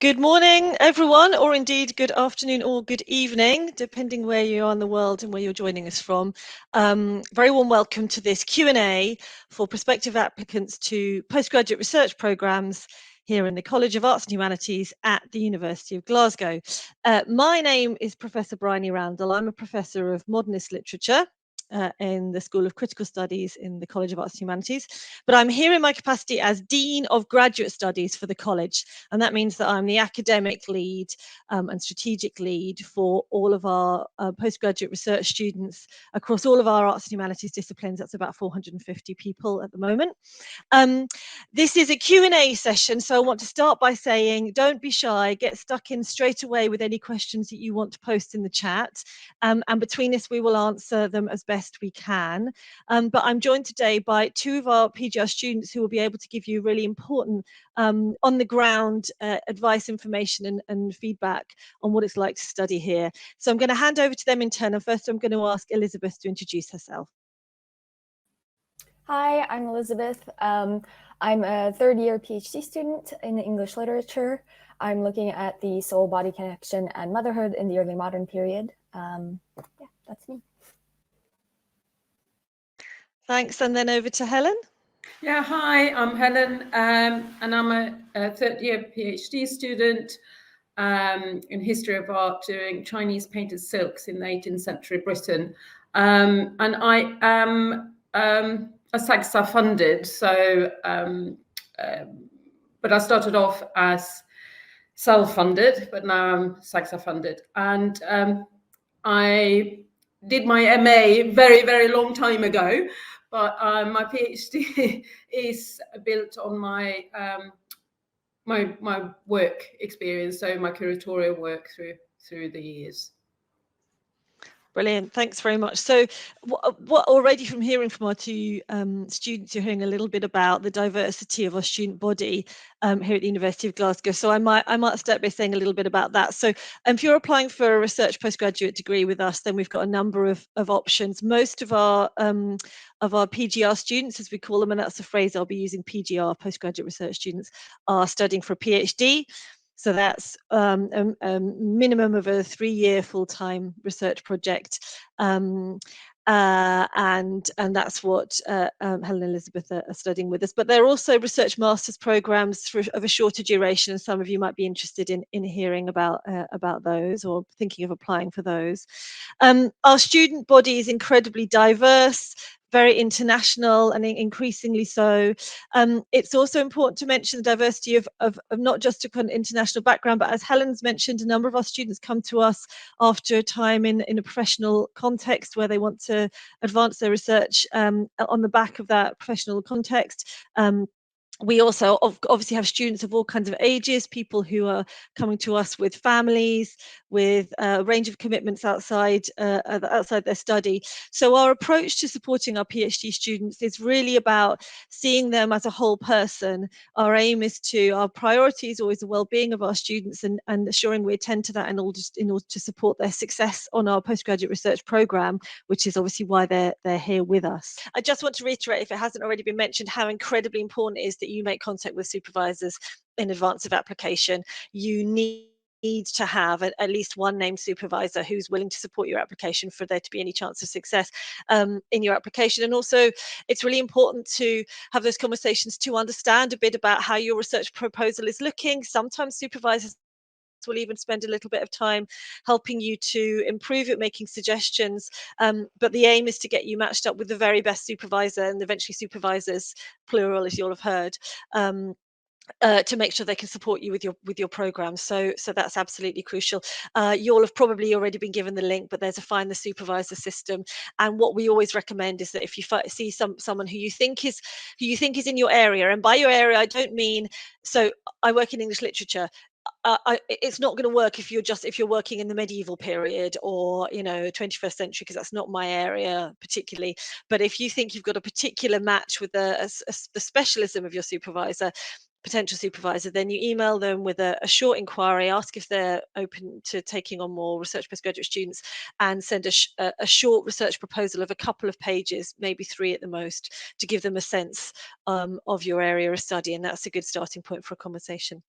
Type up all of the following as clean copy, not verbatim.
Good morning, everyone, or indeed good afternoon or good evening, depending where you are in the world and where you're joining us from. Very warm welcome to this Q&A for prospective applicants to postgraduate research programmes here in the College of Arts and Humanities at the University of Glasgow. My name is Professor Bryony Randall. I'm a Professor of Modernist Literature in the School of Critical Studies in the College of Arts and Humanities, but I'm here in my capacity as Dean of Graduate Studies for the college, and that means that I'm the academic lead and strategic lead for all of our postgraduate research students across all of our arts and humanities disciplines. That's about 450 people at the moment. This is a Q&A session, so I want to start by saying don't be shy, get stuck in straight away with any questions that you want to post in the chat, and between us we will answer them as best we can. But I'm joined today by two of our PGR students who will be able to give you really important on the ground advice, information and feedback on what it's like to study here. So I'm going to hand over to them in turn, and first I'm going to ask Elizabeth to introduce herself. Hi, I'm Elizabeth. I'm a third-year PhD student in English literature. I'm looking at the soul-body connection and motherhood in the early modern period. Yeah, that's me. Thanks, and then over to Helen. Yeah, hi, I'm Helen, and I'm a third-year PhD student in history of art doing Chinese painted silks in the 18th century Britain. And I am a SAGSA funded, so, but I started off as self-funded, but now I'm SAGSA funded. And I did my MA very, very long time ago, but my PhD is built on my my work experience, so my curatorial work through the years. Brilliant, thanks very much. So what already from hearing from our two students, you're hearing a little bit about the diversity of our student body here at the University of Glasgow. So I might start by saying a little bit about that. So if you're applying for a research postgraduate degree with us, then we've got a number of options. Most of our PGR students, as we call them, and that's the phrase I'll be using, PGR, postgraduate research students, are studying for a PhD. So that's a minimum of a 3-year full-time research project. And that's what Helen and Elizabeth are studying with us. But there are also research master's programs of a shorter duration, and some of you might be interested in hearing about those or thinking of applying for those. Our student body is incredibly diverse, very international, and increasingly so. It's also important to mention the diversity of not just a kind of international background, but as Helen's mentioned, a number of our students come to us after a time in a professional context where they want to advance their research on the back of that professional context. We also obviously have students of all kinds of ages, people who are coming to us with families, with a range of commitments outside their study. So our approach to supporting our PhD students is really about seeing them as a whole person. Our aim is our priority is always the well-being of our students and assuring we attend to that in order to support their success on our postgraduate research programme, which is obviously why they're here with us. I just want to reiterate, if it hasn't already been mentioned, how incredibly important it is that you make contact with supervisors in advance of application. You need to have at least one named supervisor who's willing to support your application for there to be any chance of success in your application. And also, it's really important to have those conversations to understand a bit about how your research proposal is looking. Sometimes supervisors will even spend a little bit of time helping you to improve it, making suggestions. But the aim is to get you matched up with the very best supervisor, and eventually supervisors, plural, as you'll have heard, to make sure they can support you with your program. So that's absolutely crucial. You'll have probably already been given the link, but there's a Find the Supervisor system. And what we always recommend is that if you see someone who you think is in your area, and by your area I don't mean, so I work in English literature. It's not going to work if you're working in the medieval period or 21st century, because that's not my area particularly. But if you think you've got a particular match with the specialism of your potential supervisor, then you email them with a short inquiry, ask if they're open to taking on more research postgraduate students, and send a short research proposal of a couple of pages, maybe 3 at the most, to give them a sense of your area of study, and that's a good starting point for a conversation.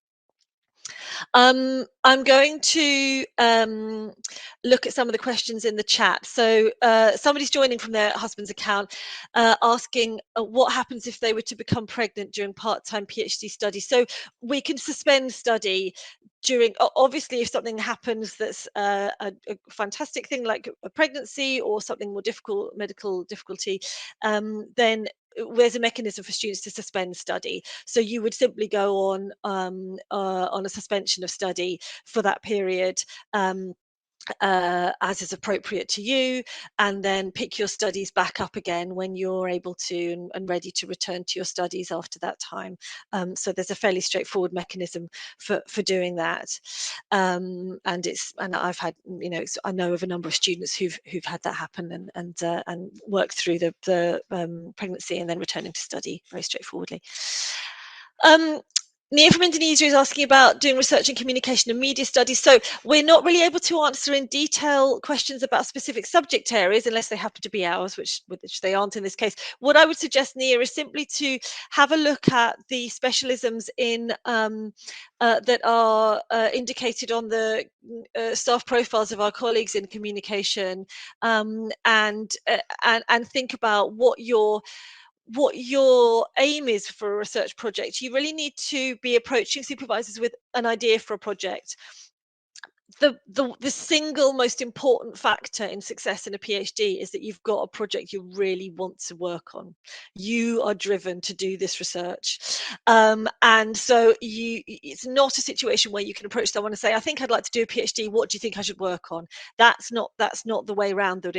I'm going to look at some of the questions in the chat. So somebody's joining from their husband's account, asking what happens if they were to become pregnant during part-time PhD study. So we can suspend study during, obviously, if something happens that's a fantastic thing like a pregnancy or something more difficult, medical difficulty, then there's a mechanism for students to suspend study. So you would simply go on a suspension of study for that period, as is appropriate to you, and then pick your studies back up again when you're able to and ready to return to your studies after that time. So there's a fairly straightforward mechanism for doing that, and I've had, I know of a number of students who've had that happen and worked through the pregnancy and then returning to study very straightforwardly. Nia from Indonesia is asking about doing research in communication and media studies. So we're not really able to answer in detail questions about specific subject areas unless they happen to be ours, which they aren't in this case. What I would suggest, Nia, is simply to have a look at the specialisms in that are indicated on the staff profiles of our colleagues in communication, and think about what your aim is for a research project. You really need to be approaching supervisors with an idea for a project. The single most important factor in success in a PhD is that you've got a project you really want to work on. You are driven to do this research, and so it's not a situation where you can approach someone and say, I think I'd like to do a PhD, what do you think I should work on? That's not the way around that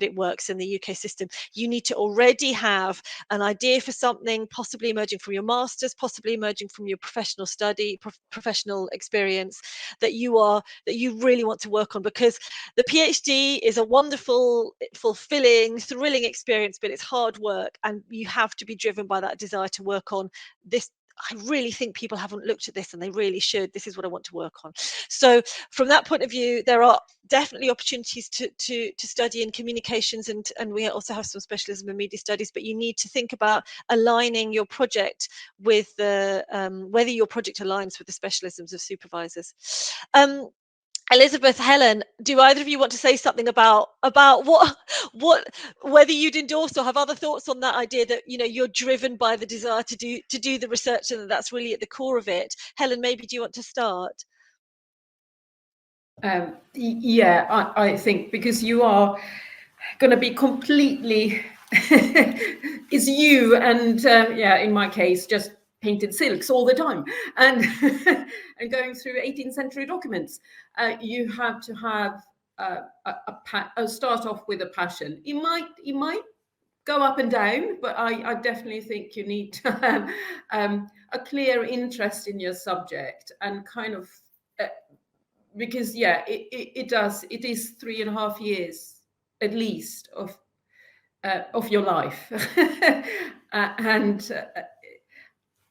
it works in the UK system. You need to already have an idea for something, possibly emerging from your master's, possibly emerging from your professional study, professional experience, that you really want to work on, because the PhD is a wonderful, fulfilling, thrilling experience, but it's hard work, and you have to be driven by that desire to work on this. I really think people haven't looked at this, and they really should. This is what I want to work on. So from that point of view, there are definitely opportunities to study in communications, and we also have some specialism in media studies, but you need to think about aligning your project with the whether your project aligns with the specialisms of supervisors. Elizabeth, Helen, do either of you want to say something about what whether you'd endorse or have other thoughts on that idea that you're driven by the desire to do the research, and that's really at the core of it? Helen, maybe do you want to start? Yeah, I think because you are going to be completely is you, and yeah, in my case, just painted silks all the time, and and going through 18th century documents. You have to have start off with a passion. It might go up and down, but I definitely think you need to have a clear interest in your subject, and kind of because yeah, it is 3.5 years at least of your life. And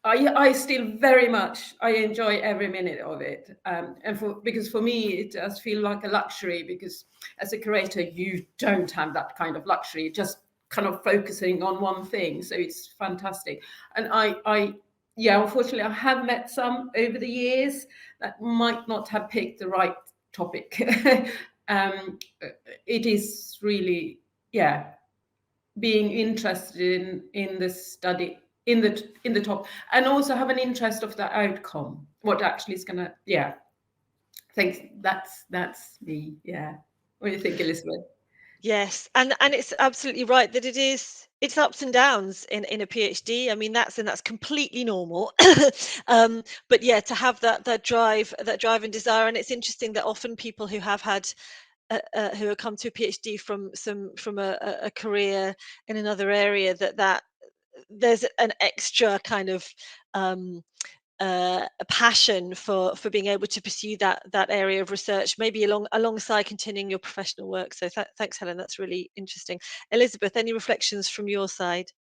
I still very much, I enjoy every minute of it, and because for me it does feel like a luxury, because as a curator you don't have that kind of luxury, just kind of focusing on one thing. So it's fantastic. And I yeah, unfortunately I have met some over the years that might not have picked the right topic. It is really, yeah, being interested in the study, in the top, and also have an interest of the outcome, what actually is gonna, yeah. I think that's me. Yeah. What do you think, Elizabeth? Yes, and it's absolutely right that it's ups and downs in a PhD. I mean, that's completely normal. But yeah, to have that drive and desire, and it's interesting that often people who have had who have come to a PhD from a career in another area, that there's an extra kind of a passion for being able to pursue that area of research, maybe alongside continuing your professional work. So thanks, Helen. That's really interesting. Elizabeth, any reflections from your side?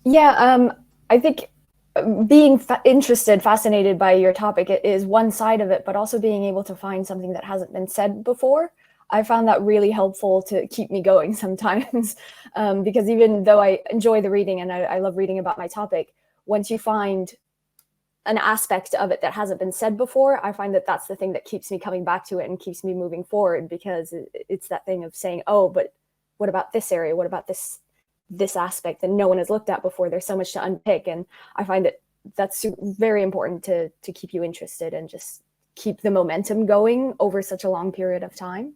Yeah, I think being fascinated by your topic is one side of it, but also being able to find something that hasn't been said before. I found that really helpful to keep me going sometimes, because even though I enjoy the reading and I love reading about my topic, once you find an aspect of it that hasn't been said before, I find that that's the thing that keeps me coming back to it and keeps me moving forward, because it's that thing of saying, oh, but what about this area? What about this aspect that no one has looked at before? There's so much to unpick. And I find that that's very important to keep you interested and just keep the momentum going over such a long period of time.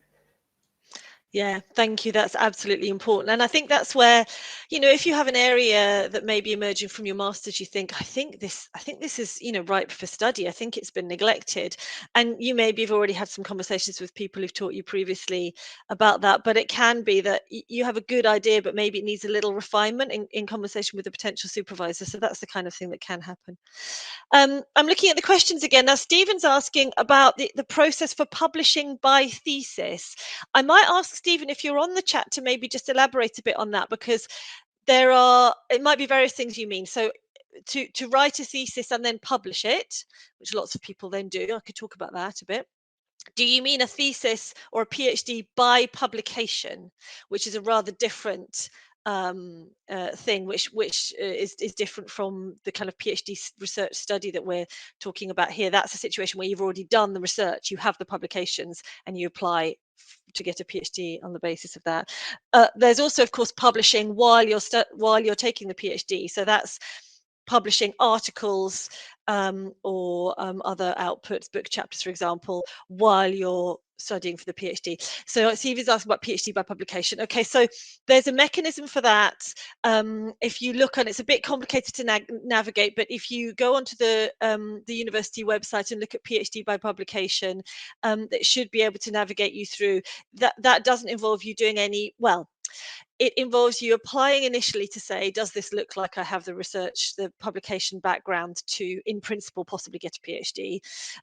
Yeah, thank you. That's absolutely important. And I think that's where, if you have an area that may be emerging from your master's, you think, I think this is, ripe for study. I think it's been neglected. And you maybe have already had some conversations with people who've taught you previously about that. But it can be that you have a good idea, but maybe it needs a little refinement in conversation with a potential supervisor. So that's the kind of thing that can happen. I'm looking at the questions again. Now, Stephen's asking about the process for publishing by thesis. I might ask Stephen, if you're on the chat, to maybe just elaborate a bit on that, because it might be various things you mean. So to write a thesis and then publish it, which lots of people then do. I could talk about that a bit. Do you mean a thesis or a PhD by publication, which is a rather different thing, which is different from the kind of PhD research study that we're talking about here? That's a situation where you've already done the research, you have the publications, and you apply to get a PhD on the basis of that. There's also, of course, publishing while you're taking the PhD. So that's publishing articles or other outputs, book chapters, for example, while you're studying for the PhD. So Steve is asking about PhD by publication. Okay, so there's a mechanism for that. If you look on, it's a bit complicated to navigate, but if you go onto the university website and look at PhD by publication, that should be able to navigate you through. That doesn't involve you doing any, well, it involves you applying initially to say, does this look like I have the research, the publication background to, in principle, possibly get a PhD?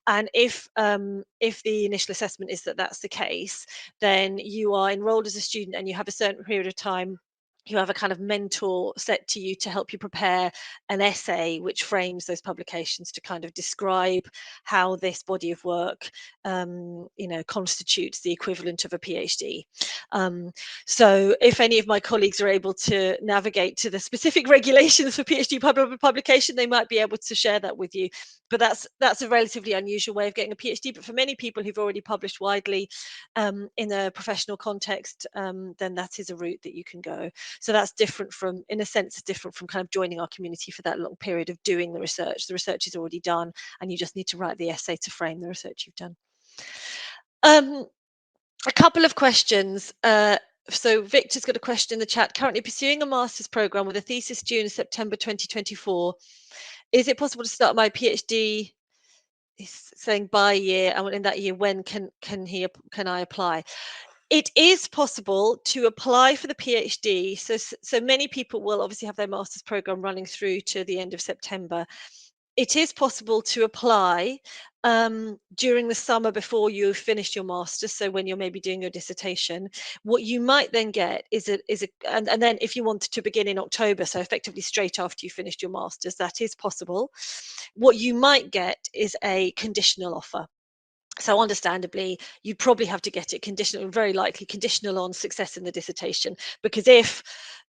And if the initial assessment is that that's the case, then you are enrolled as a student and you have a certain period of time. You have a kind of mentor set to you to help you prepare an essay which frames those publications, to kind of describe how this body of work constitutes the equivalent of a PhD. So if any of my colleagues are able to navigate to the specific regulations for PhD publication, they might be able to share that with you. But that's a relatively unusual way of getting a PhD. But for many people who've already published widely in a professional context, then that is a route that you can go. So that's different from, in a sense, different from kind of joining our community for that long period of doing the research. The research is already done, and you just need to write the essay to frame the research you've done. A couple of questions. So Victor's got a question in the chat. Currently pursuing a master's program with a thesis due in September 2024. Is it possible to start my PhD? He's saying by year, and in that year, when can I apply? It is possible to apply for the PhD. So many people will obviously have their master's program running through to the end of September. It is possible to apply during the summer before you've finished your master's. So when you're maybe doing your dissertation, what you might then get is and then if you wanted to begin in October, so effectively straight after you finished your master's, that is possible. What you might get is a conditional offer. So understandably, you'd probably have to get it conditional, very likely conditional on success in the dissertation, because if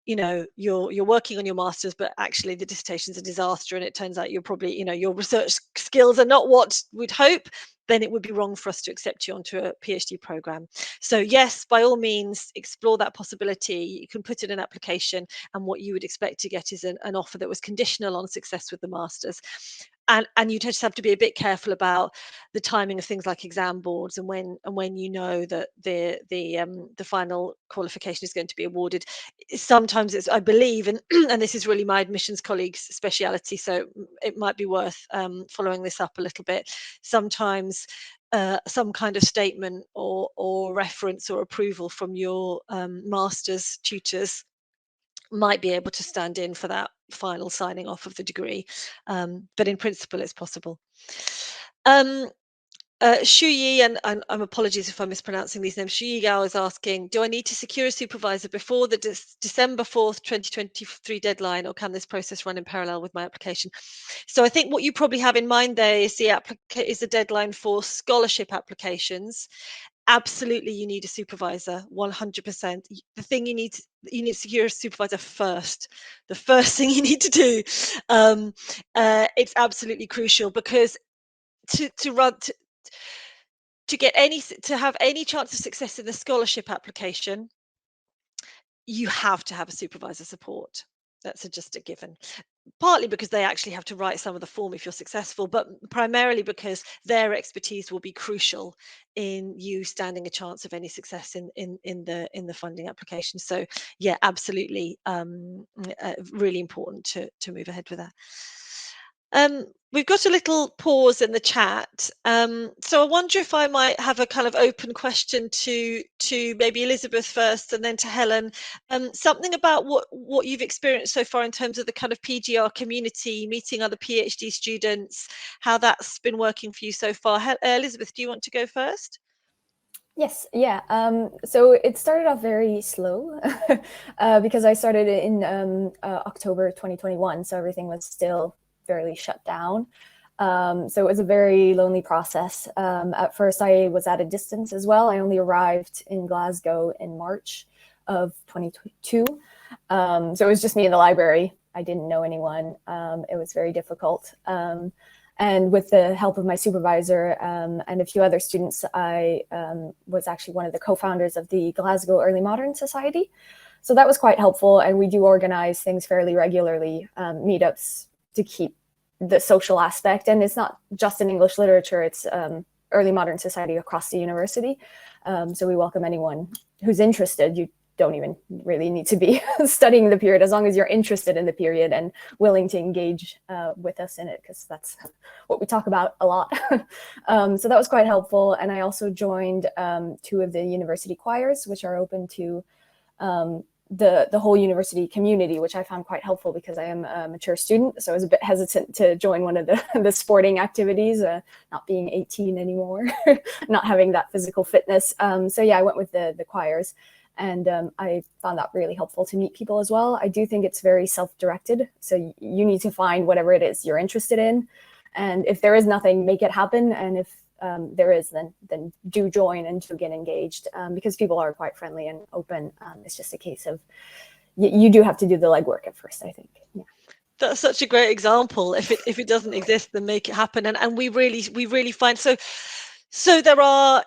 you're working on your master's, but actually the dissertation's a disaster, and it turns out you're probably, your research skills are not what we'd hope, then it would be wrong for us to accept you onto a PhD program. So yes, by all means, explore that possibility. You can put in an application, and what you would expect to get is an offer that was conditional on success with the master's. And you just have to be a bit careful about the timing of things like exam boards, and when you know that the final qualification is going to be awarded. Sometimes it's, I believe, and this is really my admissions colleague's speciality, so it might be worth following this up a little bit. Sometimes some kind of statement or reference or approval from your master's tutors might be able to stand in for that final signing off of the degree, but in principle it's possible. Shu Yi, and I'm apologies if I'm mispronouncing these names. Shu Yi Gao is asking, do I need to secure a supervisor before the December 4th, 2023 deadline, or can this process run in parallel with my application? So I think what you probably have in mind there is the deadline for scholarship applications. absolutely you need a supervisor, 100%. The thing you need to secure a supervisor first. The first thing you need to do. It's absolutely crucial, because to have any chance of success in the scholarship application, you have to have a supervisor support. That's just a given. Partly because they actually have to write some of the form if you're successful, but primarily because their expertise will be crucial in you standing a chance of any success in the funding application. So yeah, absolutely, really important to move ahead with that. We've got a little pause in the chat, so I wonder if I might have a kind of open question to maybe Elizabeth first, and then to Helen. Something about what you've experienced so far in terms of the kind of PGR community, meeting other PhD students, how that's been working for you so far. Elizabeth, do you want to go first? Yes, yeah. So it started off very slow because I started in October 2021, so everything was still fairly shut down. So it was a very lonely process. At first, I was at a distance as well. I only arrived in Glasgow in March of 2022. So it was just me in the library. I didn't know anyone. It was very difficult. And with the help of my supervisor and a few other students, I was actually one of the co-founders of the Glasgow Early Modern Society. So that was quite helpful. And we do organize things fairly regularly, meetups, to keep the social aspect. And it's not just in English literature, it's Early Modern Society across the university. So we welcome anyone who's interested. You don't even really need to be studying the period, as long as you're interested in the period and willing to engage with us in it, because that's what we talk about a lot. So that was quite helpful. And I also joined 2 of the university choirs, which are open to the whole university community, which I found quite helpful because I am a mature student. So I was a bit hesitant to join one of the sporting activities, not being 18 anymore, not having that physical fitness. So yeah, I went with the choirs. And I found that really helpful to meet people as well. I do think it's very self-directed. So you need to find whatever it is you're interested in. And if there is nothing, make it happen. And if there is, then do join and do get engaged, because people are quite friendly and open. It's just a case of you do have to do the legwork at first, I think. Yeah. That's such a great example. If it doesn't exist, then make it happen. And we really find so there are,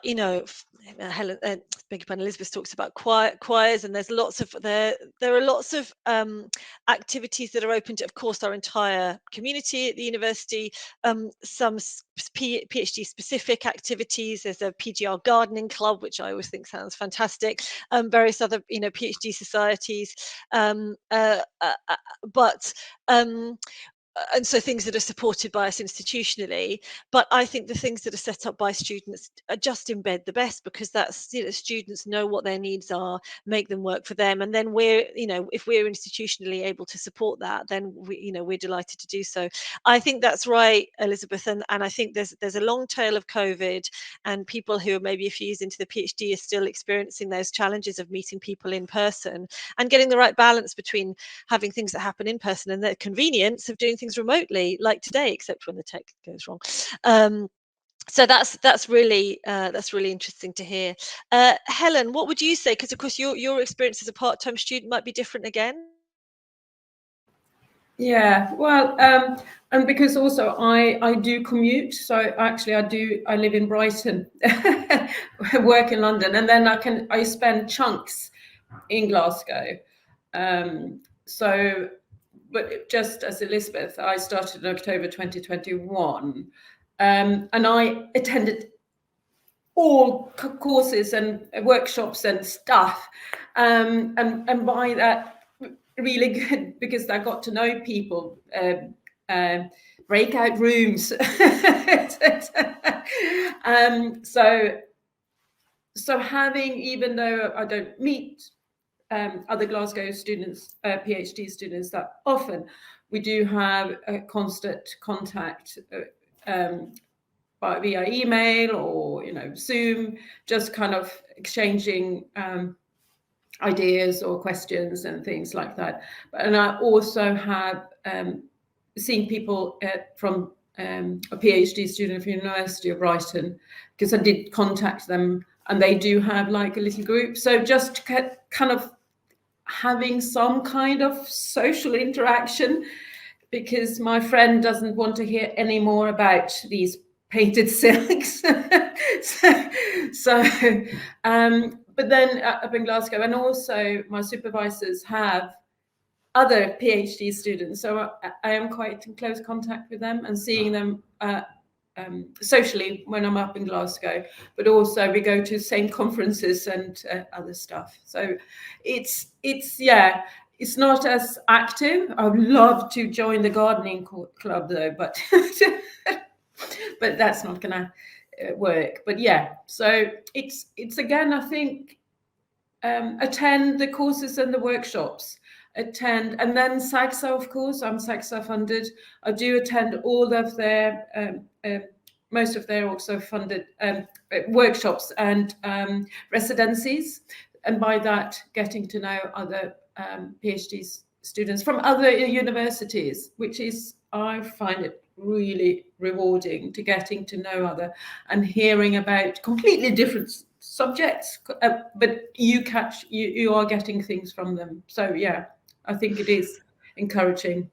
Helen, beg your pardon, Elizabeth talks about choirs, and there's lots of there are lots of activities that are open to, of course, our entire community at the university. Some PhD specific activities. There's a PGR gardening club, which I always think sounds fantastic. Various other PhD societies, but and so things that are supported by us institutionally. But I think the things that are set up by students are just embed the best, because that's, students know what their needs are, make them work for them, and then we're, if we're institutionally able to support that, then we're delighted to do so. I think that's right, Elizabeth, and I think there's a long tail of COVID, and people who are maybe a few years into the PhD are still experiencing those challenges of meeting people in person and getting the right balance between having things that happen in person and the convenience of doing things remotely, like today, except when the tech goes wrong. So that's really interesting to hear. Helen, what would you say? Because of course your experience as a part-time student might be different again. Yeah, well, and because also I do commute, so actually I live in Brighton, work in London, and then I spend chunks in Glasgow. So, but just as Elizabeth, I started in October 2021, and I attended all courses and workshops and stuff, and by that, really good, because I got to know people, breakout rooms. So having, even though I don't meet other Glasgow students, PhD students that often, we do have a constant contact via email or Zoom, just kind of exchanging ideas or questions and things like that. And I also have seen people from a PhD student from the University of Brighton, because I did contact them and they do have like a little group. So just kind of having some kind of social interaction, because my friend doesn't want to hear any more about these painted silks. But then up in Glasgow, and also my supervisors have other PhD students, so I am quite in close contact with them and seeing them socially when I'm up in Glasgow, but also we go to same conferences and other stuff. So it's not as active. I would love to join the gardening club though, but but that's not gonna work. But yeah, so it's again, I think, attend the courses and the workshops, attend, and then SAGSA, of course, I'm SAGSA funded. I do attend all of their most of their also funded workshops and residencies, and by that getting to know other PhD students from other universities, which is, I find it really rewarding to getting to know other and hearing about completely different subjects, but you are getting things from them. So yeah, I think it is encouraging.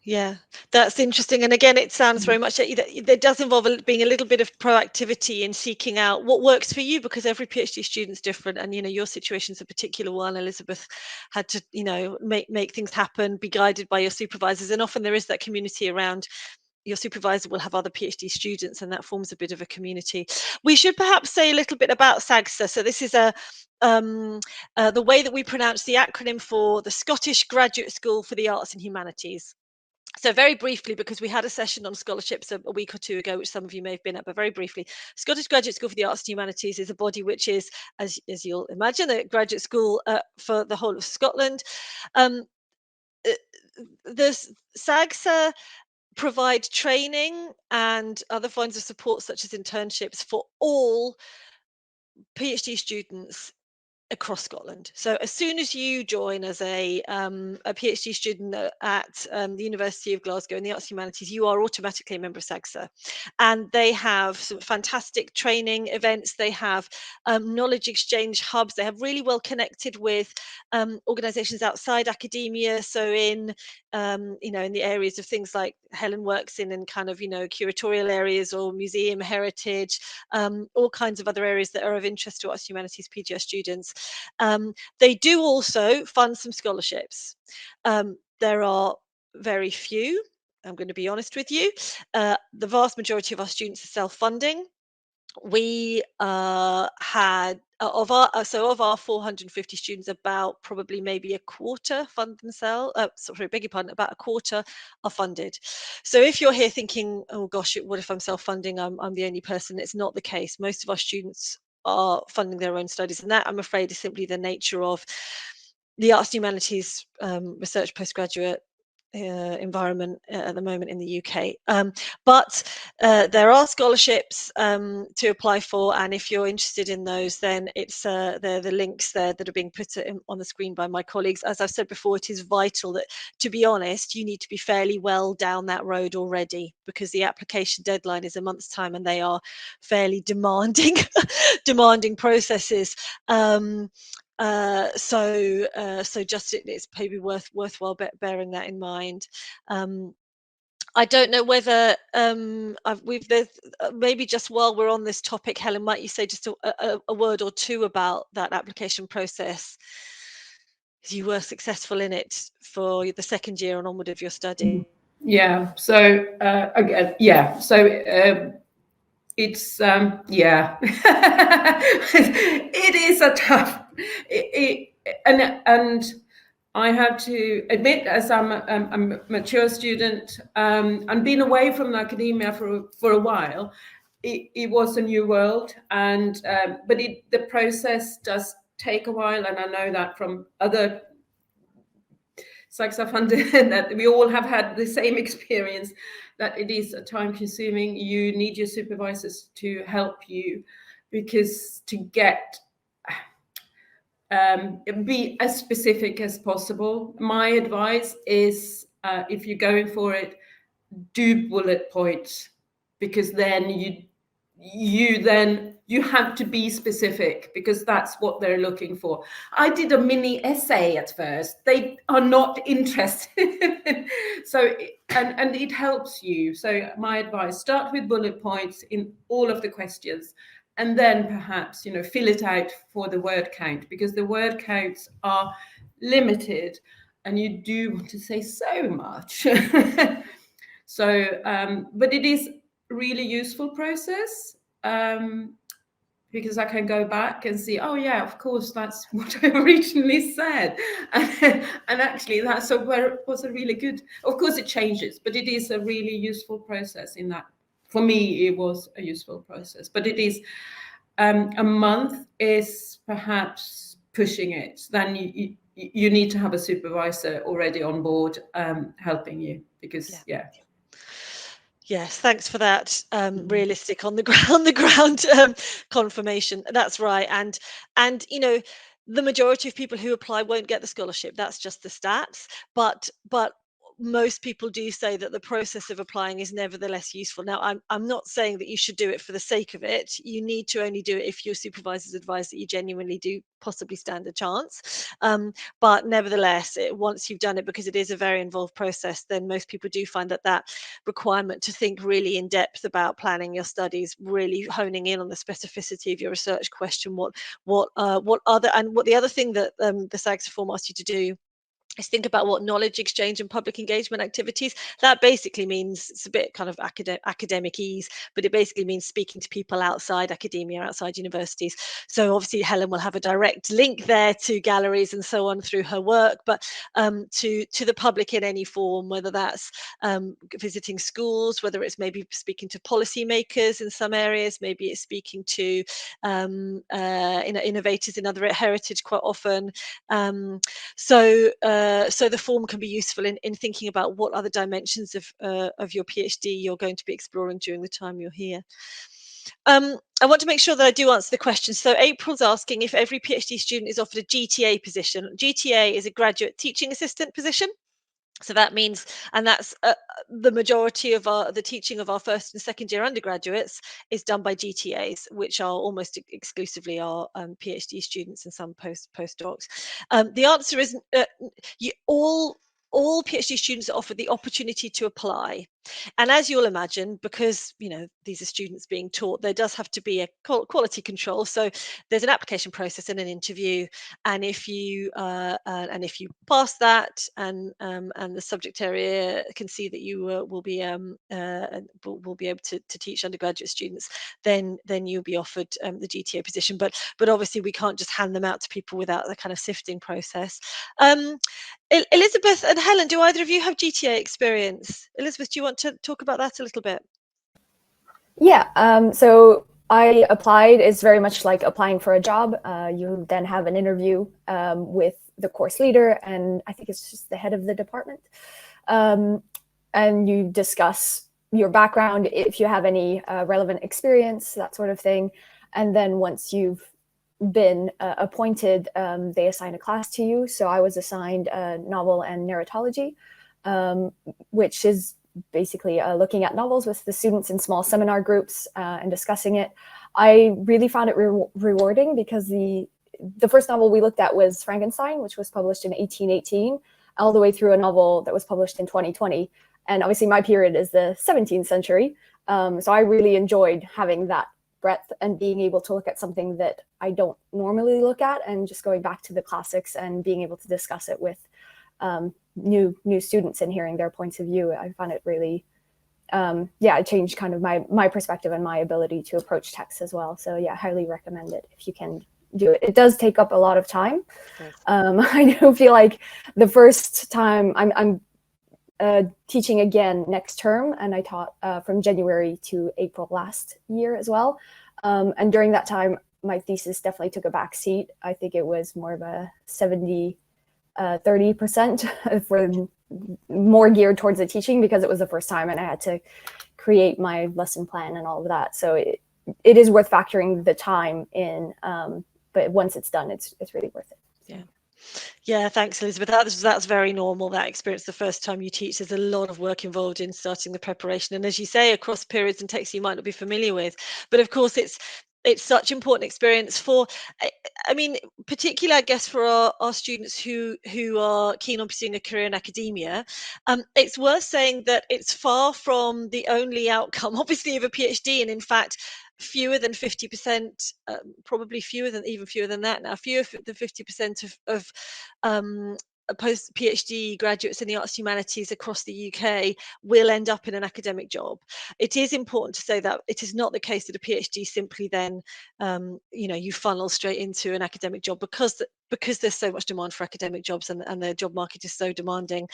Yeah, that's interesting. And again, it sounds very much that there does involve being a little bit of proactivity in seeking out what works for you, because every PhD student's different. And, you know, your situation's a particular one. Elizabeth had to, you know, make things happen, be guided by your supervisors. And often there is that community around. Your supervisor will have other PhD students, and that forms a bit of a community. We should perhaps say a little bit about SAGSA. So this is the way that we pronounce the acronym for the Scottish Graduate School for the Arts and Humanities. So very briefly, because we had a session on scholarships a week or two ago, which some of you may have been at, but very briefly, Scottish Graduate School for the Arts and Humanities is a body which is, as you'll imagine, a graduate school for the whole of Scotland. The SAGSA provide training and other forms of support, such as internships, for all PhD students across Scotland. So as soon as you join as a PhD student at the University of Glasgow in the Arts and Humanities, you are automatically a member of SAGSA. And they have some fantastic training events. They have knowledge exchange hubs. They have really well connected with organizations outside academia. So in in the areas of things like Helen works in kind of, curatorial areas or museum heritage, all kinds of other areas that are of interest to Arts and Humanities PGR students. They do also fund some scholarships. There are very few, I'm going to be honest with you. The vast majority of our students are self-funding. We had of our 450 students, about probably maybe a quarter fund themselves. Sorry, beg your pardon, about a quarter are funded. So if you're here thinking, oh gosh, what if I'm self-funding? I'm the only person. It's not the case. Most of our students are funding their own studies, and that, I'm afraid, is simply the nature of the arts and humanities research postgraduate environment at the moment in the UK. But there are scholarships to apply for, and if you're interested in those, then it's the links there that are being put on the screen by my colleagues. As I've said before, it is vital that, to be honest, you need to be fairly well down that road already, because the application deadline is a month's time, and they are fairly demanding demanding processes. So just it's maybe worthwhile bearing that in mind. I don't know whether maybe just while we're on this topic, Helen, might you say just a word or two about that application process? You were successful in it for the second year and onward of your study. Yeah. So again, yeah. So. It's it is a tough, and I have to admit, as I'm a mature student and been away from academia for a while, it was a new world, and but the process does take a while, and I know that from other SAGSA funded that we all have had the same experience, that it is time consuming. You need your supervisors to help you, because to get be as specific as possible. My advice is, if you're going for it, do bullet points, because then you have to be specific, because that's what they're looking for. I did a mini essay at first. They are not interested. So, and it helps you. So my advice, start with bullet points in all of the questions, and then perhaps, fill it out for the word count, because the word counts are limited and you do want to say so much. So, but it is really useful process, because I can go back and see, oh yeah, of course, that's what I originally said. And actually was a really good, of course it changes, but it is a really useful process in that. For me, it was a useful process, but it is, a month is perhaps pushing it. Then you need to have a supervisor already on board, helping you, because Yes, thanks for that realistic on the ground confirmation. That's right, and the majority of people who apply won't get the scholarship. That's just the stats. But most people do say that the process of applying is nevertheless useful. Now, I'm not saying that you should do it for the sake of it. You need to only do it if your supervisors advise that you genuinely do possibly stand a chance. But nevertheless, once you've done it, because it is a very involved process, then most people do find that requirement to think really in depth about planning your studies, really honing in on the specificity of your research question, what the other thing that the SAGS reform asks you to do is think about what knowledge exchange and public engagement activities. That basically means, it's a bit kind of academic ease, but it basically means speaking to people outside academia, outside universities. So obviously Helen will have a direct link there to galleries and so on through her work, but to the public in any form, whether that's visiting schools, whether it's maybe speaking to policymakers in some areas, maybe it's speaking to innovators in other heritage quite often. So the form can be useful in thinking about what other dimensions of your PhD you're going to be exploring during the time you're here. I want to make sure that I do answer the question. So April's asking if every PhD student is offered a GTA position. GTA is a graduate teaching assistant position. So that means, and that's the majority of the teaching of our first and second year undergraduates is done by GTAs, which are almost exclusively our PhD students and some postdocs. The answer is all PhD students are offered the opportunity to apply. And as you'll imagine, because these are students being taught, there does have to be a quality control. So there's an application process and an interview, and if you pass that, and the subject area can see that you will be able to teach undergraduate students, then you'll be offered the GTA position. But obviously we can't just hand them out to people without the kind of sifting process. Elizabeth and Helen, do either of you have GTA experience? Elizabeth, do you want to talk about that a little bit? Yeah, so I applied. It's very much like applying for a job. You then have an interview with the course leader, and I think it's just the head of the department. And you discuss your background, if you have any relevant experience, that sort of thing. And then once you've been appointed, they assign a class to you. So I was assigned novel and narratology, which is basically looking at novels with the students in small seminar groups and discussing it. I really found it rewarding, because the first novel we looked at was Frankenstein, which was published in 1818, all the way through a novel that was published in 2020. And obviously my period is the 17th century. So I really enjoyed having that breadth and being able to look at something that I don't normally look at, and just going back to the classics and being able to discuss it with new students and hearing their points of view. I found it really, it changed kind of my perspective and my ability to approach text as well. So yeah, highly recommend it if you can do it. It does take up a lot of time. I do feel like the first time I'm teaching again next term, and I taught from January to April last year as well. And during that time, my thesis definitely took a back seat. I think it was more of a 30% for more geared towards the teaching, because it was the first time and I had to create my lesson plan and all of that. So it is worth factoring the time in, but once it's done, it's really worth it. Yeah. Yeah, thanks, Elizabeth. That's very normal, that experience the first time you teach. There's a lot of work involved in starting the preparation. And as you say, across periods and texts you might not be familiar with. But of course, it's such important experience for, I I mean, particularly, I guess, for our students who are keen on pursuing a career in academia. It's worth saying that it's far from the only outcome, obviously, of a PhD. And in fact, fewer than 50%, probably even fewer than that now, fewer than 50% of post PhD graduates in the arts humanities across the UK will end up in an academic job. It is important to say that it is not the case that a PhD simply then, you funnel straight into an academic job, because there's so much demand for academic jobs, and the job market is so demanding.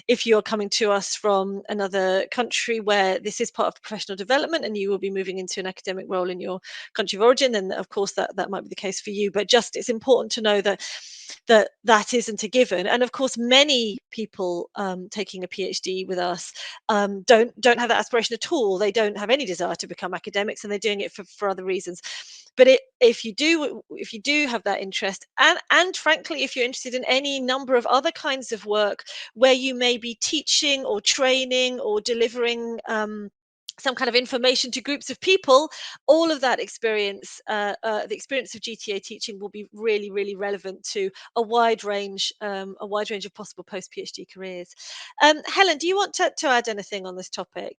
If you're coming to us from another country where this is part of professional development and you will be moving into an academic role in your country of origin, then of course that might be the case for you. But just, it's important to know that isn't a given. And of course, many people taking a PhD with us don't have that aspiration at all. They don't have any desire to become academics, and they're doing it for other reasons. But if you do have that interest, and frankly, if you're interested in any number of other kinds of work where you may be teaching or training or delivering some kind of information to groups of people, all of that experience, the experience of GTA teaching, will be really, really relevant to a wide range of possible post PhD careers. Helen, do you want to add anything on this topic?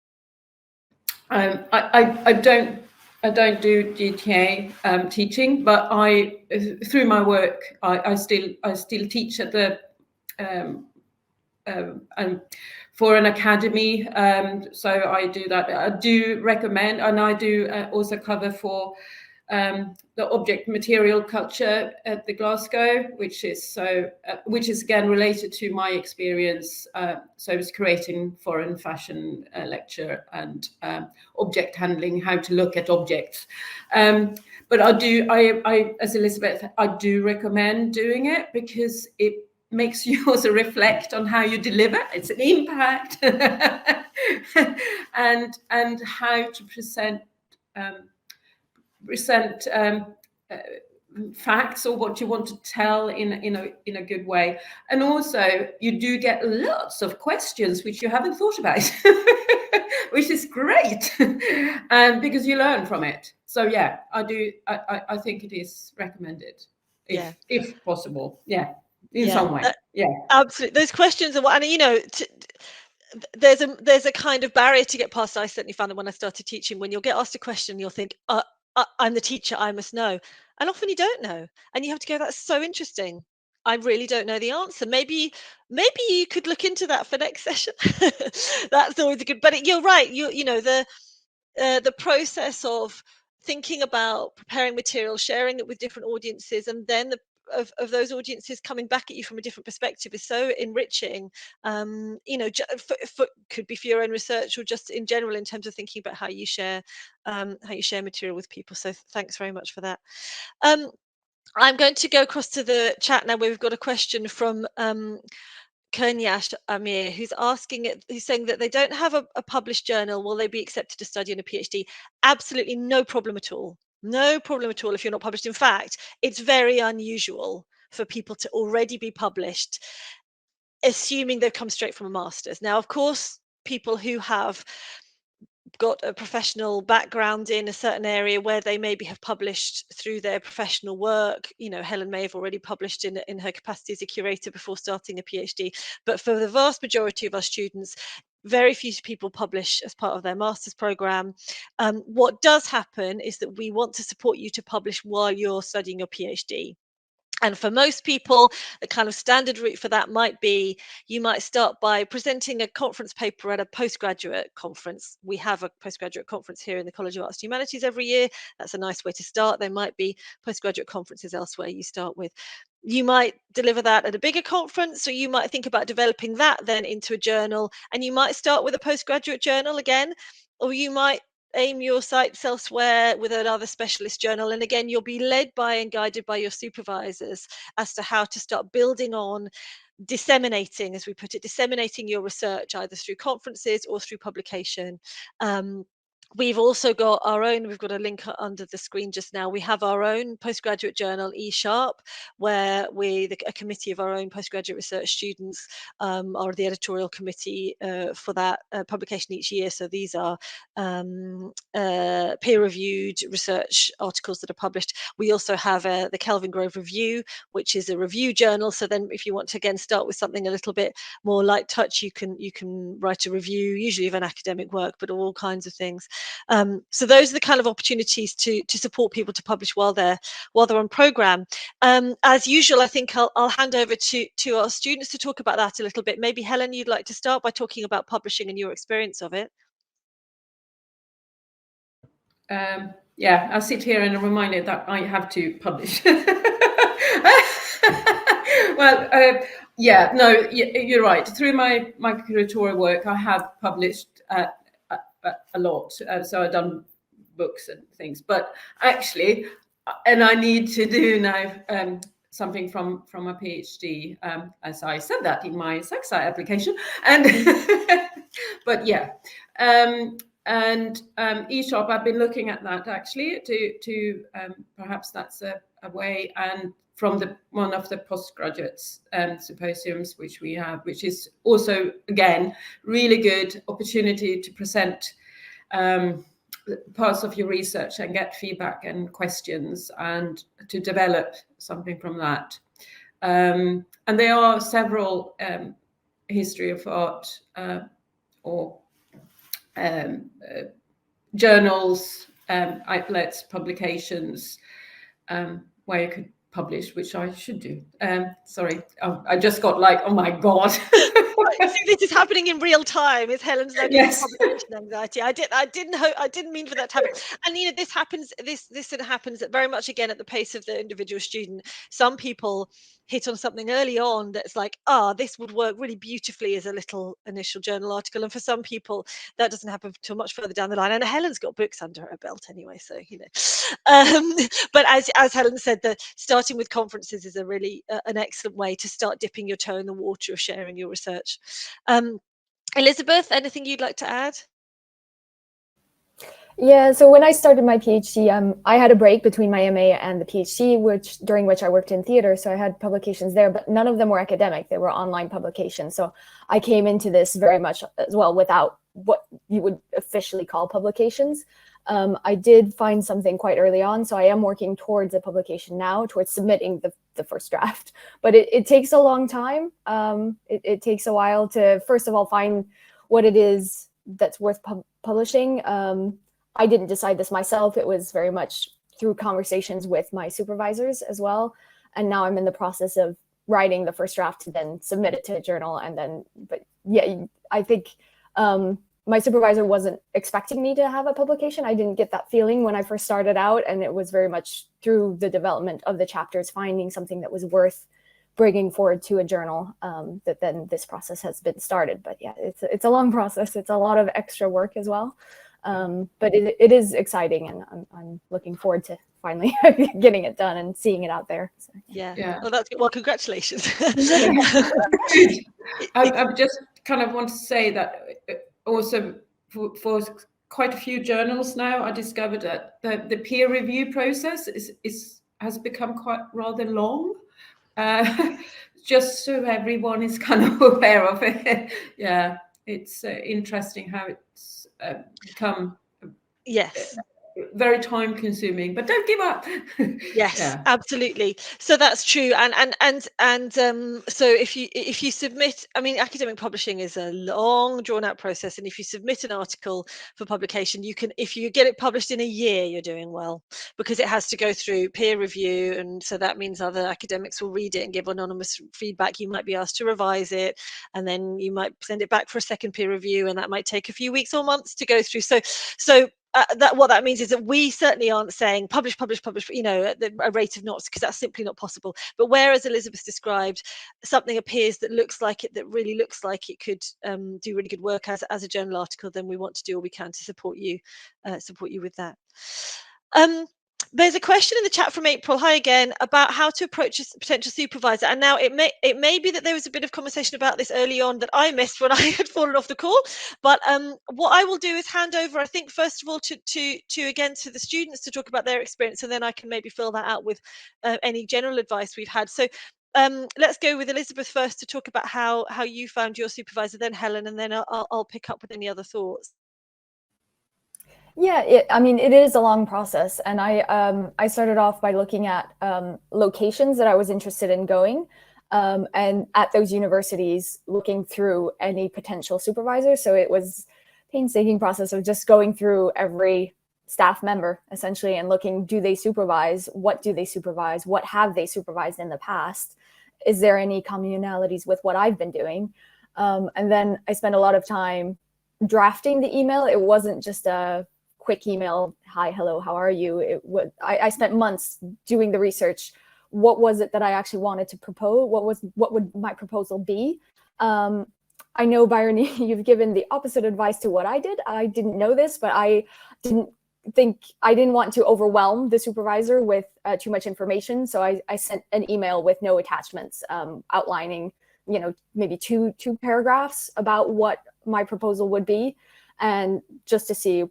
I don't do GTA teaching, but through my work I still teach at the for an academy. So I do that. I do recommend, and I do also cover for the object material culture at the Glasgow, which is again related to my experience. So I was creating foreign fashion lecture and object handling, how to look at objects. But I, as Elizabeth, I do recommend doing it, because it makes you also reflect on how you deliver. It's an impact, and how to present facts, or what you want to tell in a good way. And also, you do get lots of questions which you haven't thought about, which is great, because you learn from it. So yeah, I think it is recommended, if possible. Yeah, in some way. Yeah, absolutely. Those questions are what, and there's a kind of barrier to get past. I certainly found that when I started teaching, when you'll get asked a question, you'll think, I'm the teacher, I must know. And often you don't know. And you have to go, that's so interesting. I really don't know the answer. Maybe you could look into that for next session. That's always a good, but you're right. The process of thinking about preparing material, sharing it with different audiences, and then of those audiences coming back at you from a different perspective is so enriching. Could be for your own research, or just in general in terms of thinking about how you share material with people. So thanks very much for that. I'm going to go across to the chat now, where we've got a question from Kenyash Amir, who's saying that they don't have a published journal. Will they be accepted to study in a PhD? Absolutely no problem at all. No problem at all if you're not published. In fact, it's very unusual for people to already be published, assuming they've come straight from a master's. Now, of course, people who have got a professional background in a certain area where they maybe have published through their professional work. Helen may have already published in her capacity as a curator before starting a PhD. But for the vast majority of our students, very few people publish as part of their master's program. What does happen is that we want to support you to publish while you're studying your PhD. And for most people, the kind of standard route for that might be, you might start by presenting a conference paper at a postgraduate conference. We have a postgraduate conference here in the College of Arts and Humanities every year. That's a nice way to start. There might be postgraduate conferences elsewhere you start with. You might deliver that at a bigger conference, or you might think about developing that then into a journal. And you might start with a postgraduate journal again, or you might aim your sights elsewhere with another specialist journal. And again, you'll be led by and guided by your supervisors as to how to start building on disseminating, as we put it, disseminating your research either through conferences or through publication. We've also got our own, we've got a link under the screen just now. We have our own postgraduate journal, eSharp, where a committee of our own postgraduate research students are the editorial committee for that publication each year. So these are peer-reviewed research articles that are published. We also have the Kelvin Grove Review, which is a review journal. So then if you want to, again, start with something a little bit more light touch, you can write a review, usually of an academic work, but all kinds of things. So those are the kind of opportunities to support people to publish while they're on program. As usual, I think I'll hand over to our students to talk about that a little bit. Maybe Helen, you'd like to start by talking about publishing and your experience of it. Yeah, I sit here and I'm reminded that I have to publish. Well, yeah, no, you're right. Through my curatorial work, I have published a lot. So I've done books and things, but actually, and I need to do now something from a PhD, as I said that in my SAXA application, and but yeah. And eSharp, I've been looking at that actually to perhaps that's a way, and from one of the postgraduates symposiums which we have, which is also again really good opportunity to present parts of your research and get feedback and questions and to develop something from that. And there are several history of art or journals, outlets, publications, where you could publish, which I should do. Sorry, I just got like, oh my God. This is happening in real time. Is Helen's like Yes. publication anxiety? I didn't mean for that to happen. And this happens. This sort of happens very much again at the pace of the individual student. Some people hit on something early on that's like, this would work really beautifully as a little initial journal article, and for some people that doesn't happen till much further down the line. And Helen's got books under her belt anyway, so but as Helen said, starting with conferences is a really an excellent way to start dipping your toe in the water of sharing your research. Elizabeth, anything you'd like to add? Yeah, so when I started my PhD, I had a break between my MA and the PhD, during which I worked in theater. So I had publications there, but none of them were academic. They were online publications. So I came into this very much as well without what you would officially call publications. I did find something quite early on. So I am working towards a publication now, towards submitting the first draft. But it takes a long time. It takes a while to, first of all, find what it is that's worth publishing. I didn't decide this myself. It was very much through conversations with my supervisors as well. And now I'm in the process of writing the first draft to then submit it to a journal. And then, but yeah, I think my supervisor wasn't expecting me to have a publication. I didn't get that feeling when I first started out. And it was very much through the development of the chapters, finding something that was worth bringing forward to a journal, that then this process has been started. But yeah, it's a long process. It's a lot of extra work as well. But it is exciting, and I'm looking forward to finally getting it done and seeing it out there. So, yeah. Well, that's good. Well, congratulations. I just kind of want to say that also for quite a few journals now, I discovered that the peer review process has become quite rather long. Just so everyone is kind of aware of it. Yeah, it's interesting how it's become very time consuming, but don't give up. Yes, yeah. Absolutely. So that's true. And so if you submit, I mean, academic publishing is a long drawn out process. And if you submit an article for publication, if you get it published in a year, you're doing well, because it has to go through peer review. And so that means other academics will read it and give anonymous feedback. You might be asked to revise it, and then you might send it back for a second peer review, and that might take a few weeks or months to go through. So what that means is that we certainly aren't saying publish, at a rate of knots, because that's simply not possible. But whereas Elizabeth described, something appears that really looks like it could do really good work as a journal article, then we want to do all we can to support you with that. There's a question in the chat from April, hi again, about how to approach a potential supervisor. And now it may be that there was a bit of conversation about this early on that I missed when I had fallen off the call. But what I will do is hand over, I think, first of all, to the students to talk about their experience, and then I can maybe fill that out with any general advice we've had. So let's go with Elizabeth first to talk about how you found your supervisor, then Helen, and then I'll pick up with any other thoughts. Yeah, I mean, it is a long process, and I started off by looking at locations that I was interested in going, and at those universities, looking through any potential supervisor. So it was a painstaking process of just going through every staff member essentially and looking, do they supervise? What do they supervise? What have they supervised in the past? Is there any commonalities with what I've been doing? And then I spent a lot of time drafting the email. It wasn't just a quick email, hi, hello, how are you? I spent months doing the research. What was it that I actually wanted to propose? What would my proposal be? I know, Bryony, you've given the opposite advice to what I did. I didn't know this, but I didn't want to overwhelm the supervisor with too much information. So I sent an email with no attachments, outlining, maybe two paragraphs about what my proposal would be, and just to see,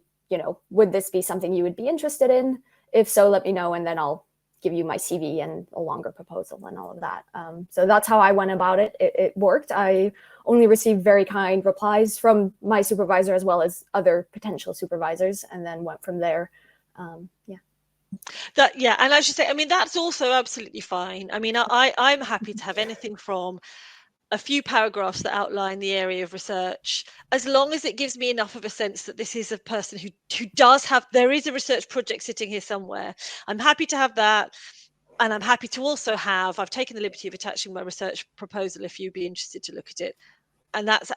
would this be something you would be interested in? If so, let me know, and then I'll give you my CV and a longer proposal and all of that. So that's how I went about it. It worked. I only received very kind replies from my supervisor as well as other potential supervisors, and then went from there. Yeah. And as you say, I mean, that's also absolutely fine. I mean, I'm happy to have anything from a few paragraphs that outline the area of research, as long as it gives me enough of a sense that this is a person who does have, there is a research project sitting here somewhere. I'm happy to have that. And I'm happy to also have, I've taken the liberty of attaching my research proposal if you'd be interested to look at it. And that's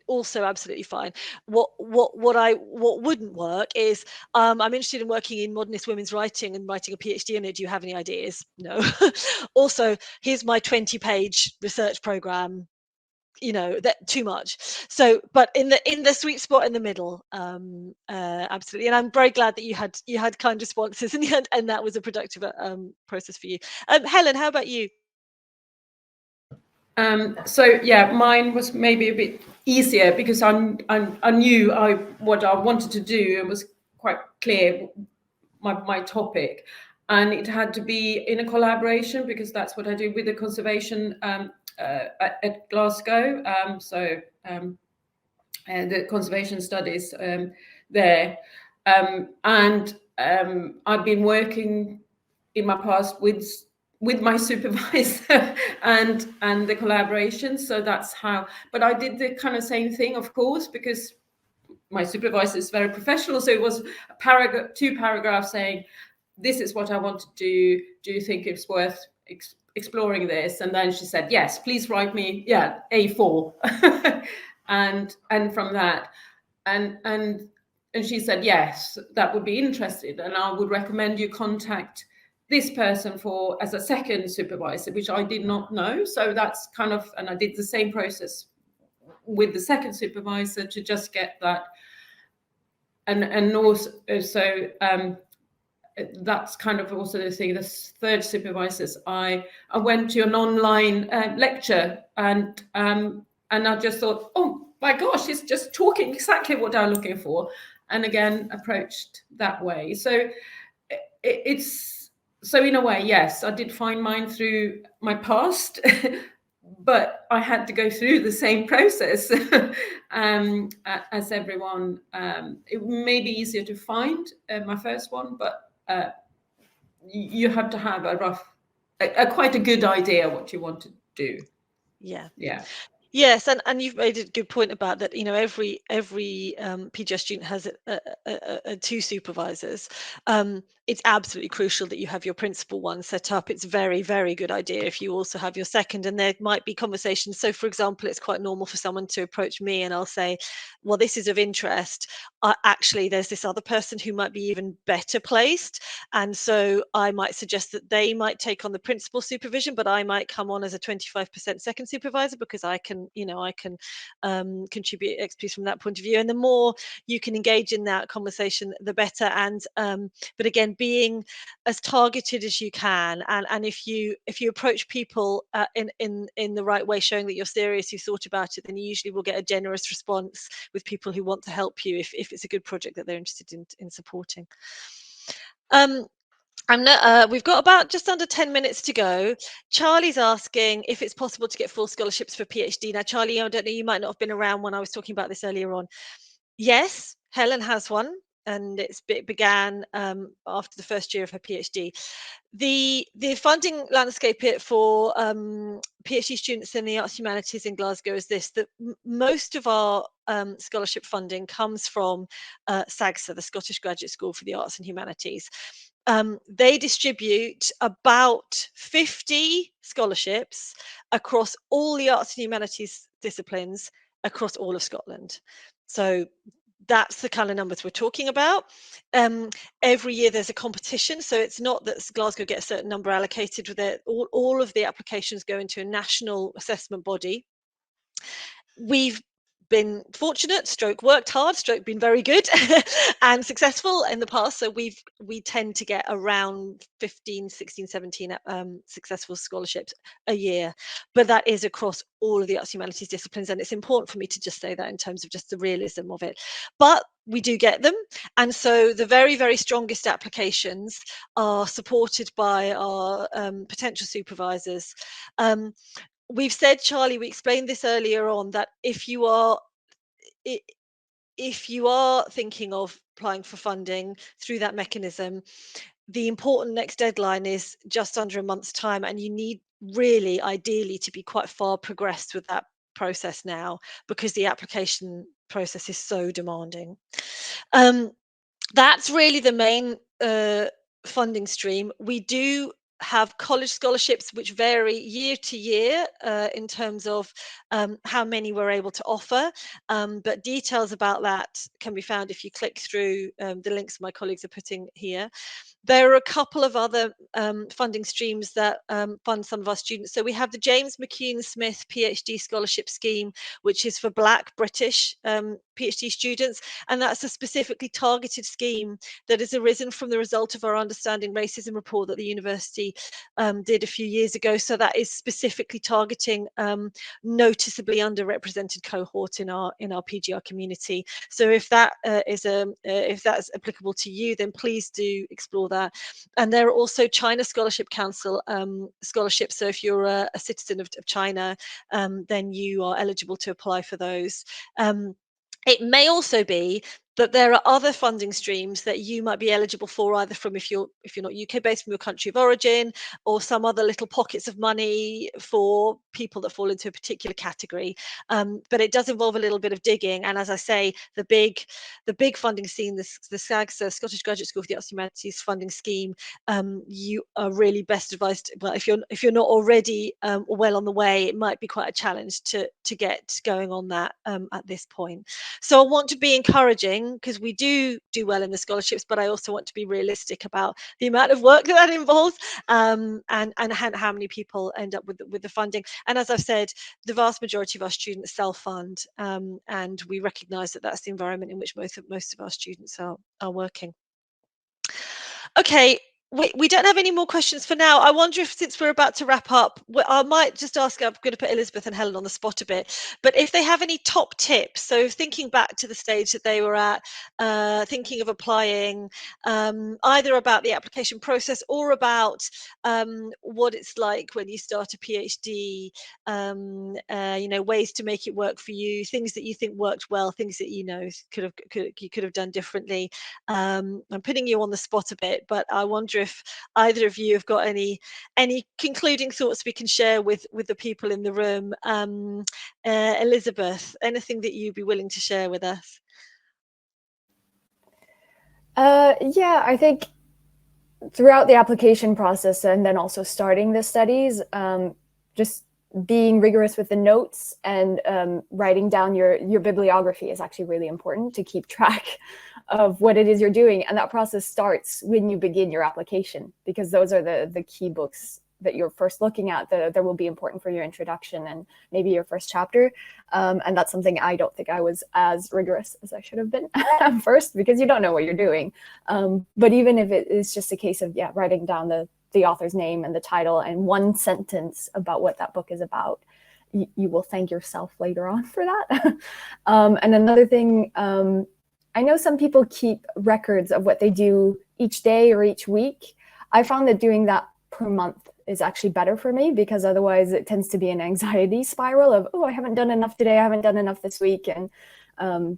also absolutely fine. What wouldn't work is I'm interested in working in modernist women's writing and writing a PhD in it. Do you have any ideas? No. Also, here's my 20-page research program. That too much. So, but in the sweet spot in the middle, absolutely. And I'm very glad that you had kind responses and that was a productive process for you. Helen, how about you? So yeah, mine was maybe a bit easier because I knew what I wanted to do. It was quite clear my topic, and it had to be in a collaboration because that's what I do with the conservation at Glasgow. And the conservation studies there, and I've been working in my past with my supervisor and the collaboration. So that's how, but I did the kind of same thing, of course, because my supervisor is very professional. So it was two paragraphs saying, this is what I want to do. Do you think it's worth exploring this? And then she said, yes, please write me, A4. and from that, and she said, yes, that would be interesting. And I would recommend you contact this person as a second supervisor, which I did not know. So that's kind of, and I did the same process with the second supervisor to just get that. And also, that's kind of also the thing. The third supervisors, I went to an online lecture, and I just thought, oh my gosh, it's just talking exactly what I'm looking for, and again approached that way. So so in a way, yes, I did find mine through my past, but I had to go through the same process as everyone. It may be easier to find my first one, but you have to have quite a good idea what you want to do. Yeah. Yes, and you've made a good point about that. Every PGS student has two supervisors. It's absolutely crucial that you have your principal one set up. It's very, very good idea if you also have your second, and there might be conversations. So, for example, it's quite normal for someone to approach me and I'll say, well, this is of interest. actually there's this other person who might be even better placed, and so I might suggest that they might take on the principal supervision, but I might come on as a 25% second supervisor, because I can, I can contribute expertise from that point of view. And the more you can engage in that conversation, the better. And but again, being as targeted as you can, and if you approach people in the right way, showing that you're serious, you thought about it, then you usually will get a generous response with people who want to help you if it's a good project that they're interested in supporting. We've got about just under 10 minutes to go. Charlie's asking if it's possible to get full scholarships for PhD. Now, Charlie, I don't know, you might not have been around when I was talking about this earlier on. Yes, Helen has one, and it began after the first year of her PhD. The funding landscape for PhD students in the arts humanities in Glasgow is this: that most of our scholarship funding comes from SAGSA, the Scottish Graduate School for the Arts and Humanities. They distribute about 50 scholarships across all the arts and humanities disciplines across all of Scotland. So that's the kind of numbers we're talking about. Every year there's a competition, so it's not that Glasgow get a certain number allocated with it. All of the applications go into a national assessment body. We've been fortunate, stroke worked hard, stroke been very good and successful in the past, so we tend to get around 15, 16, 17 successful scholarships a year, but that is across all of the arts humanities disciplines, and it's important for me to just say that in terms of just the realism of it. But we do get them, and so the very, very strongest applications are supported by our potential supervisors. We've said, Charlie, we explained this earlier on, that if you are thinking of applying for funding through that mechanism, the important next deadline is just under a month's time, and you need really ideally to be quite far progressed with that process now, because the application process is so demanding. That's really the main funding stream. We do have college scholarships which vary year to year in terms of how many we're able to offer, but details about that can be found if you click through the links my colleagues are putting here. There are a couple of other funding streams that fund some of our students. So we have the James McCune Smith PhD Scholarship Scheme, which is for Black British PhD students, and that's a specifically targeted scheme that has arisen from the result of our Understanding Racism report that the university did a few years ago. So that is specifically targeting noticeably underrepresented cohort in our PGR community. So if that if that's applicable to you, then please do explore that. And there are also China Scholarship Council scholarships. So if you're a citizen of China, then you are eligible to apply for those. It may also be that there are other funding streams that you might be eligible for, either from, if you're not UK based, from your country of origin, or some other little pockets of money for people that fall into a particular category. But it does involve a little bit of digging. And as I say, the big funding scheme, the SAGSA, Scottish Graduate School for the Arts and Humanities funding scheme, you are really best advised. Well, if you're not already well on the way, it might be quite a challenge to get going on that at this point. So I want to be encouraging, because we do well in the scholarships, but I also want to be realistic about the amount of work that involves, and how many people end up with the funding. And as I've said, the vast majority of our students self-fund, and we recognise that that's the environment in which most of our students are working. Okay. We don't have any more questions for now. I wonder if, since we're about to wrap up, I might just ask, I'm going to put Elizabeth and Helen on the spot a bit, but if they have any top tips. So thinking back to the stage that they were at, thinking of applying, either about the application process or about what it's like when you start a PhD, ways to make it work for you, things that you think worked well, things that you could have done differently. I'm putting you on the spot a bit, but I wonder if either of you have got any concluding thoughts we can share with the people in the room. Elizabeth, anything that you'd be willing to share with us? Yeah, I think throughout the application process, and then also starting the studies, just being rigorous with the notes and writing down your bibliography is actually really important to keep track of what it is you're doing. And that process starts when you begin your application, because those are the key books that you're first looking at that will be important for your introduction and maybe your first chapter. And that's something I don't think I was as rigorous as I should have been at first, because you don't know what you're doing. But even if it is just a case of writing down the author's name and the title and one sentence about what that book is about, you will thank yourself later on for that. And another thing, I know some people keep records of what they do each day or each week. I found that doing that per month is actually better for me, because otherwise it tends to be an anxiety spiral of, oh, I haven't done enough today, I haven't done enough this week, and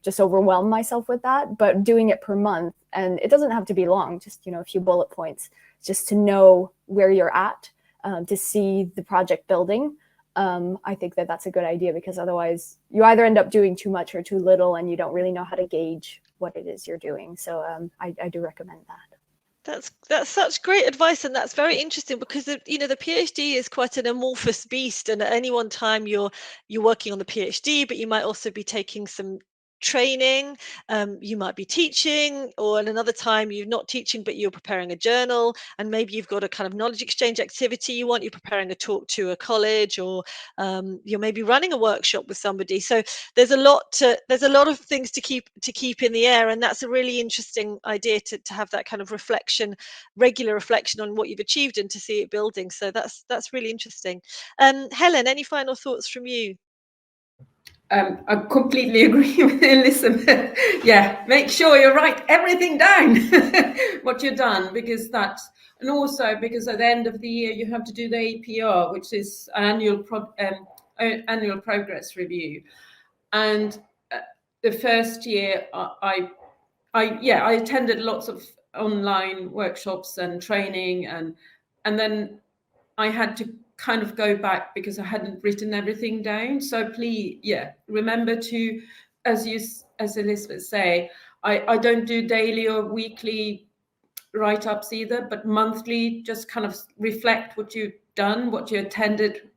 just overwhelm myself with that. But doing it per month, and it doesn't have to be long, just a few bullet points, just to know where you're at, to see the project building. I think that that's a good idea, because otherwise you either end up doing too much or too little, and you don't really know how to gauge what it is you're doing. So I do recommend that. That's such great advice, and that's very interesting, because the PhD is quite an amorphous beast, and at any one time you're working on the PhD, but you might also be taking some training, you might be teaching, or at another time you're not teaching but you're preparing a journal, and maybe you've got a kind of knowledge exchange activity you're preparing a talk to a college, or you're maybe running a workshop with somebody. So there's a lot of things to keep in the air, and that's a really interesting idea to have that kind of regular reflection on what you've achieved and to see it building. So that's really interesting. Helen, any final thoughts from you? I completely agree with Elizabeth. Yeah, make sure you write everything down, what you've done, because and also because at the end of the year you have to do the APR, which is annual progress review. And the first year I attended lots of online workshops and training, and then I had to kind of go back because I hadn't written everything down. So please, remember to, as Elizabeth say, I don't do daily or weekly write-ups either, but monthly, just kind of reflect what you've done, what you attended,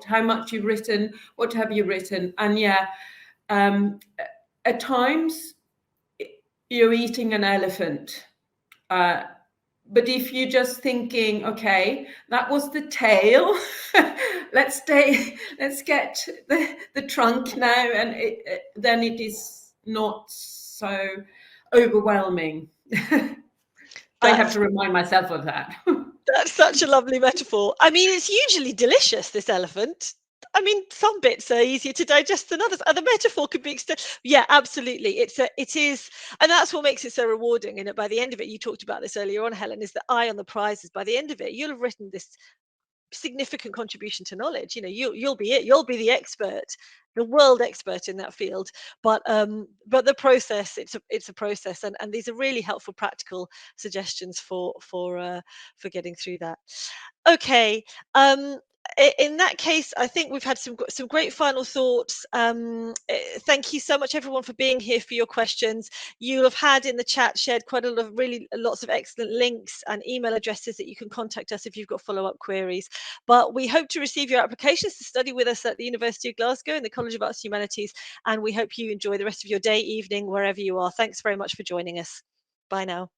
how much you've written, what have you written. And at times you're eating an elephant. But if you're just thinking, okay, that was the tail, let's get the trunk now, and then it is not so overwhelming. I have to remind myself of that. That's such a lovely metaphor. I mean, it's usually delicious, this elephant. I mean, some bits are easier to digest than others. And the metaphor could be extended. Yeah, absolutely. It is, and that's what makes it so rewarding. And by the end of it, you talked about this earlier on, Helen, is the eye on the prize. Is by the end of it, you'll have written this significant contribution to knowledge. You'll be the expert, the world expert in that field. But the process, it's a process, and these are really helpful practical suggestions for getting through that. Okay. In that case, I think we've had some great final thoughts. Thank you so much, everyone, for being here, for your questions. You'll have had in the chat shared quite lots of excellent links and email addresses that you can contact us if you've got follow-up queries. But we hope to receive your applications to study with us at the University of Glasgow in the College of Arts and Humanities, and we hope you enjoy the rest of your day, evening, wherever you are. Thanks very much for joining us. Bye now.